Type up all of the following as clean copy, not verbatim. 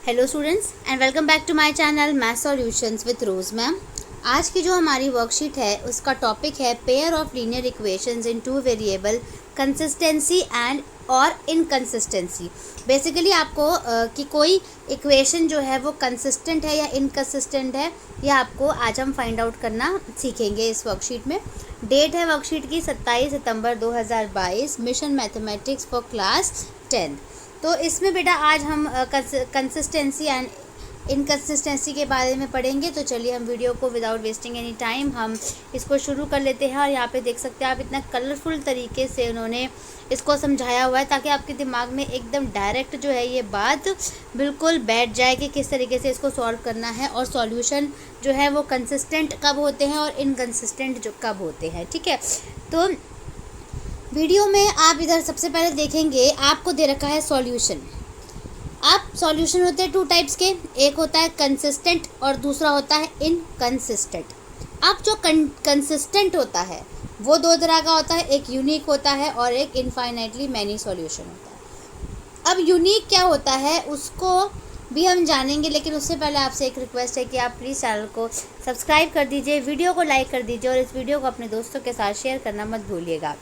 Hello students and welcome back to my channel math solutions with Rose ma'am. आज की जो हमारी worksheet है उसका टॉपिक है pair of linear equations in two variable consistency and और इनकंसिस्टेंसी। बेसिकली आपको कि कोई इक्वेशन जो है वो कंसिस्टेंट है या इनकंसिस्टेंट है, यह आपको आज हम फाइंड आउट करना सीखेंगे इस वर्कशीट में। डेट है वर्कशीट की 27 सितंबर 2022, मिशन मैथमेटिक्स फॉर क्लास 10। तो इसमें बेटा आज हम कंसिस्टेंसी एंड इनकंसिस्टेंसी के बारे में पढ़ेंगे। तो चलिए हम वीडियो को विदाउट वेस्टिंग एनी टाइम हम इसको शुरू कर लेते हैं। और यहाँ पे देख सकते हैं आप, इतना कलरफुल तरीके से उन्होंने इसको समझाया हुआ है ताकि आपके दिमाग में एकदम डायरेक्ट जो है ये बात बिल्कुल बैठ जाए कि किस तरीके से इसको सॉल्व करना है और सॉल्यूशन जो है वो कंसिस्टेंट कब होते हैं और इनकंसिस्टेंट जो कब होते हैं। ठीक है, तो वीडियो में आप इधर सबसे पहले देखेंगे आपको दे रखा है सॉल्यूशन। आप सॉल्यूशन होते हैं टू टाइप्स के, एक होता है कंसिस्टेंट और दूसरा होता है इनकंसिस्टेंट। अब जो कंसिस्टेंट होता है वो दो तरह का होता है, एक यूनिक होता है और एक इनफाइनाइटली मैनी सॉल्यूशन होता है। अब यूनिक क्या होता है उसको भी हम जानेंगे, लेकिन उससे पहले आपसे एक रिक्वेस्ट है कि आप प्लीज़ चैनल को सब्सक्राइब कर दीजिए, वीडियो को लाइक कर दीजिए और इस वीडियो को अपने दोस्तों के साथ शेयर करना मत भूलिएगा।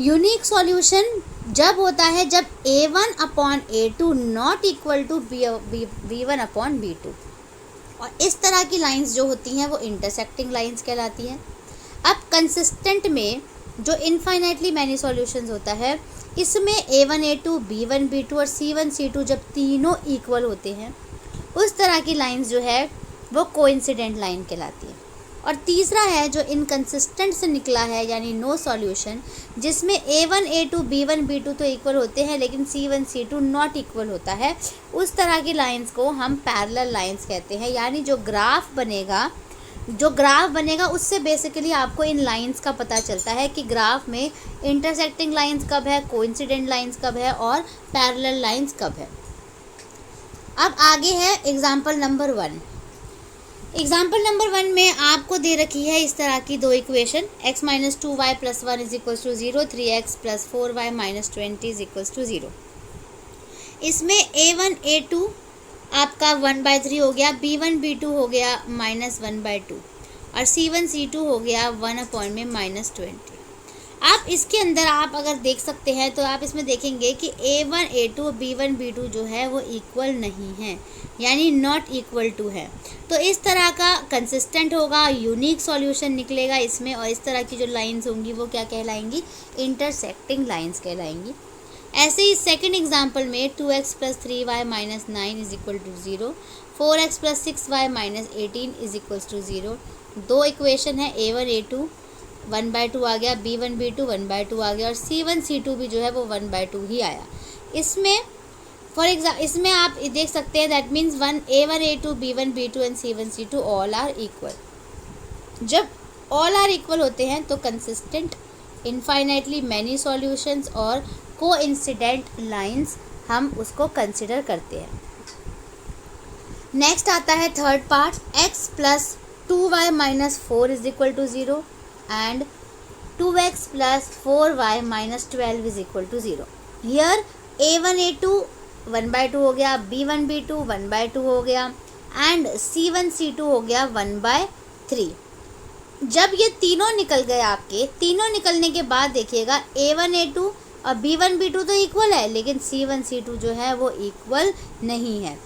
यूनिक सॉल्यूशन जब होता है जब a1/a2 not equal to b1/b2, और इस तरह की लाइंस जो होती हैं वो इंटरसेक्टिंग लाइंस कहलाती हैं। अब कंसिस्टेंट में जो इनफाइनाइटली मैनी सॉल्यूशंस होता है, इसमें a1/a2 b1/b2 और c1/c2 जब तीनों इक्वल होते हैं उस तरह की लाइंस जो है वो कोइंसिडेंट लाइन कहलाती है। और तीसरा है जो इनकंसिस्टेंट से निकला है यानी नो सॉल्यूशन, जिसमें a1/a2 b1/b2 तो इक्वल होते हैं लेकिन c1/c2 नॉट इक्वल होता है। उस तरह की लाइंस को हम पैरेलल लाइंस कहते हैं। यानी जो ग्राफ बनेगा उससे बेसिकली आपको इन लाइंस का पता चलता है कि ग्राफ में इंटरसेक्टिंग लाइंस कब है, कोइंसिडेंट लाइंस कब है और पैरेलल लाइंस कब है। अब आगे है एग्जाम्पल नंबर 1। एग्जाम्पल नंबर 1 में आपको दे रखी है इस तरह की दो equation, x - 2y + 1 = 0, 3x + 4y - 20 = 0। इसमें a1/a2 आपका 1/3 हो गया, b1/b2 हो गया -1/2 और c1/c2 हो गया 1/20। आप इसके अंदर आप अगर देख सकते हैं तो आप इसमें देखेंगे कि a1/a2 b1/b2 जो है वो इक्वल नहीं है, यानी नॉट इक्वल टू है। तो इस तरह का कंसिस्टेंट होगा, यूनिक सॉल्यूशन निकलेगा इसमें। और इस तरह की जो लाइंस होंगी वो क्या कहलाएंगी, इंटरसेक्टिंग लाइंस कहलाएंगी। ऐसे ही सेकंड एग्जांपल में 2x + 3y - 9 = 0, 4x + 6y - 18 = 0। दो इक्वेशन है, a1/a2 1/2 आ गया, b1/b2 1/2 आ गया और c1/c2 भी जो है वो 1/2 ही आया। इसमें इसमें आप देख सकते हैं that means a1/a2 b1/b2 and c1/c2 all are equal. जब ऑल आर इक्वल होते हैं तो कंसिस्टेंट, इनफाइनाइटली मैनी सॉल्यूशंस और कोइंसिडेंट लाइंस हम उसको कंसिडर करते हैं। नेक्स्ट आता है third part, x + 2y - 4 = 0 and 2x + 4y - 12 = 0। Here a1/a2 1/2 हो गया, b1/b2 1/2 हो गया एंड c1/c2 हो गया 1/3। जब ये तीनों निकल गए आपके, तीनों निकलने के बाद देखिएगा a1/a2 और b1/b2 तो इक्वल है लेकिन c1/c2 जो है वो इक्वल नहीं है।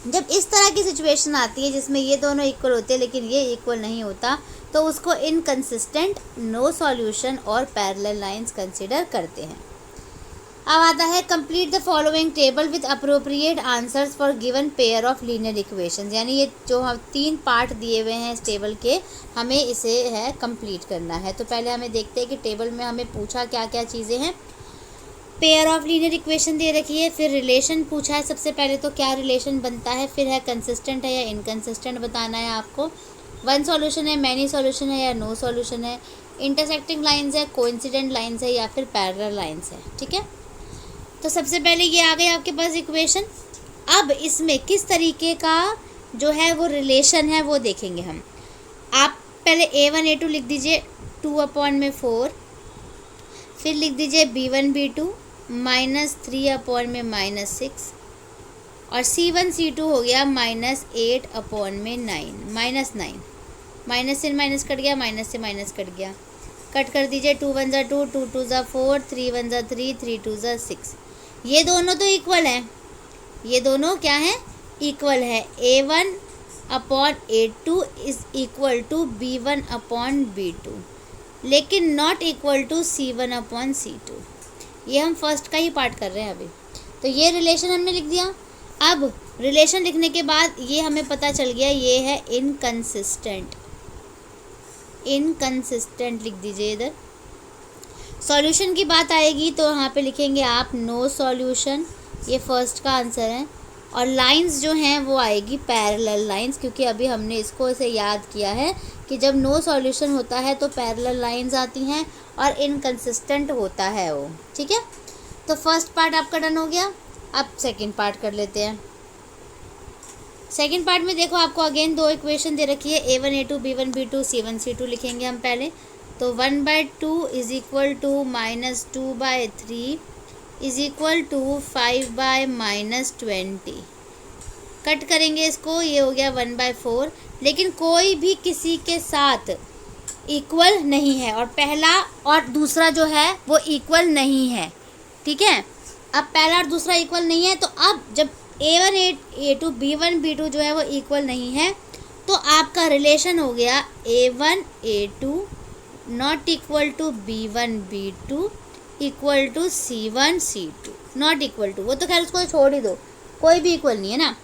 जब इस तरह की सिचुएशन आती है जिसमें ये दोनों इक्वल होते हैं लेकिन ये इक्वल नहीं होता, तो उसको इनकंसिस्टेंट, नो सॉल्यूशन और पैरेलल लाइंस कंसिडर करते हैं। अब आता है complete the following table with appropriate answers for given pair of linear equations. यानी ये जो हम 3 पार्ट दिए हुए हैं इस टेबल के, हमें इसे है कंप्लीट करना है। तो पहले हमें देखते हैं कि टेबल में हमें पूछा क्या क्या चीज़ें हैं। पेयर ऑफ लीनियर इक्वेशन दे रखी है, फिर रिलेशन पूछा है सबसे पहले, तो क्या रिलेशन बनता है, फिर है कंसिस्टेंट है या इनकंसिस्टेंट बताना है आपको, वन सॉल्यूशन है, मैनी सॉल्यूशन है या नो सॉल्यूशन है, इंटरसेक्टिंग लाइंस है, कोइंसिडेंट लाइंस है या फिर पैरेलल लाइंस है। ठीक है, तो सबसे पहले ये आ गई आपके पास इक्वेशन। अब इसमें किस तरीके का जो है वो रिलेशन है वो देखेंगे हम। आप पहले a1/a2 लिख दीजिए 2/4, फिर लिख दीजिए b1/b2 -3/6 और C1 C2 हो गया -8/9 -9 माइनस से माइनस कट गया, माइनस से माइनस कट गया, कट कर दीजिए। 2 1 ज़ा 2, 2 2 ज़ा 4, 3 1 ज़ा 3, 3 2 ज़ा 6। ये दोनों तो इक्वल हैं, ये दोनों क्या हैं, इक्वल है। A1/A2 is equal to B1/B2, लेकिन नॉट इक्वल टू C1/C2। ये हम फर्स्ट का ही पार्ट कर रहे हैं अभी। तो ये रिलेशन हमने लिख दिया। अब रिलेशन लिखने के बाद ये हमें पता चल गया ये है इनकंसिस्टेंट। इनकंसिस्टेंट लिख दीजिए इधर। सॉल्यूशन की बात आएगी तो यहाँ पे लिखेंगे आप नो सॉल्यूशन, ये फर्स्ट का आंसर है। और लाइंस जो हैं वो आएगी पैरेलल लाइंस, क्योंकि अभी हमने इसको ऐसे याद किया है कि जब नो सॉल्यूशन होता है तो पैरेलल लाइंस आती हैं और इनकंसिस्टेंट होता है वो। ठीक है, तो फर्स्ट पार्ट आपका डन हो गया। अब सेकंड पार्ट कर लेते हैं। सेकंड पार्ट में देखो आपको अगेन दो इक्वेशन दे रखी है, A1 A2 B1 B2 C1 C2 लिखेंगे हम पहले। तो 1/2 is equal to -2/3 is equal to 5/-20। Cut करेंगे इसको, ये हो गया 1/4। लेकिन कोई भी किसी के साथ इक्वल नहीं है, और पहला और दूसरा जो है वो इक्वल नहीं है। ठीक है, अब पहला और दूसरा इक्वल नहीं है, तो अब जब A1 A2 B1 B2 जो है वो इक्वल नहीं है, तो आपका रिलेशन हो गया A1 A2 not equal to B1 B2 equal to C1 C2 not equal to. वो तो खैर उसको छोड़ ही दो, कोई भी इक्वल नहीं है ना।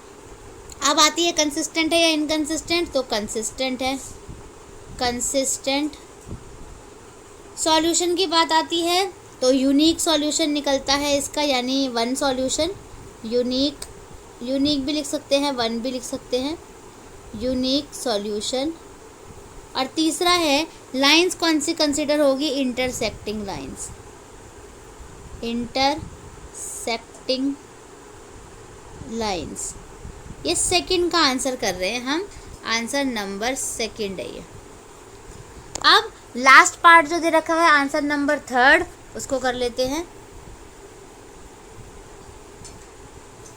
अब आती है कंसिस्टेंट है या इनकंसिस्टेंट, तो कंसिस्टेंट है, कंसिस्टेंट। सॉल्यूशन की बात आती है तो यूनिक सॉल्यूशन निकलता है इसका, यानी वन सॉल्यूशन। यूनिक, यूनिक भी लिख सकते हैं, वन भी लिख सकते हैं, यूनिक सॉल्यूशन। और तीसरा है लाइंस कौन सी कंसिडर होगी, इंटरसेक्टिंग लाइंस, इंटरसेक्टिंग लाइंस। ये सेकंड का आंसर कर रहे हैं हम, आंसर नंबर सेकंड है ये। अब लास्ट पार्ट जो दे रखा है आंसर नंबर थर्ड, उसको कर लेते हैं।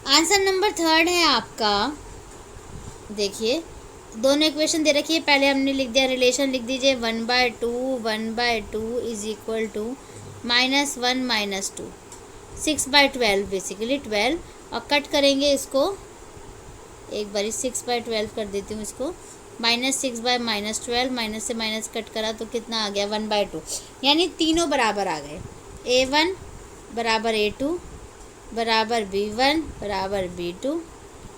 आंसर नंबर थर्ड है आपका, देखिए दोनों इक्वेशन दे रखी है, पहले हमने लिख दिया, रिलेशन लिख दीजिए 1/2 इज इक्वल टू -1 -2 6/12 बेसिकली 12। और कट करेंगे इसको, एक बारी 6/12 कर देती हूँ इसको, -6/-12, माइनस से माइनस कट करा तो कितना आ गया 1/2, यानी तीनों बराबर आ गए। A1 बराबर A2 बराबर B1 बराबर B2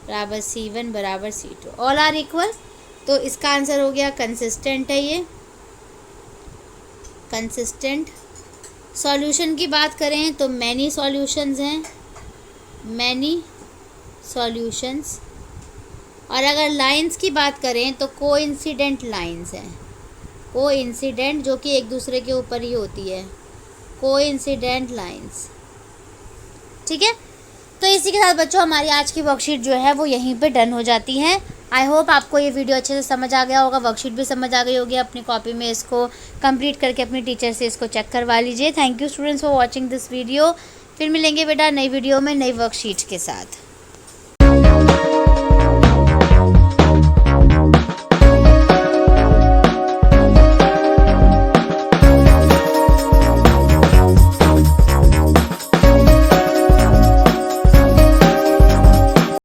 बराबर C1 बराबर C2, ऑल आर इक्वल। तो इसका आंसर हो गया कंसिस्टेंट है ये, कंसिस्टेंट। सॉल्यूशन की बात करें तो मैनी सॉल्यूशंस हैं, मैनी सॉल्यूशंस। और अगर लाइंस की बात करें तो कोइंसिडेंट लाइंस हैं, कोइंसिडेंट जो कि एक दूसरे के ऊपर ही होती है, कोइंसिडेंट लाइंस। ठीक है, तो इसी के साथ बच्चों हमारी आज की वर्कशीट जो है वो यहीं पे डन हो जाती है। आई होप आपको ये वीडियो अच्छे से समझ आ गया होगा, वर्कशीट भी समझ आ गई होगी। अपनी कॉपी में इसको कंप्लीट करके अपनी टीचर से इसको चेक करवा लीजिए। Thank you students for watching this video. फिर मिलेंगे बेटा नई वीडियो में नई वर्कशीट के साथ।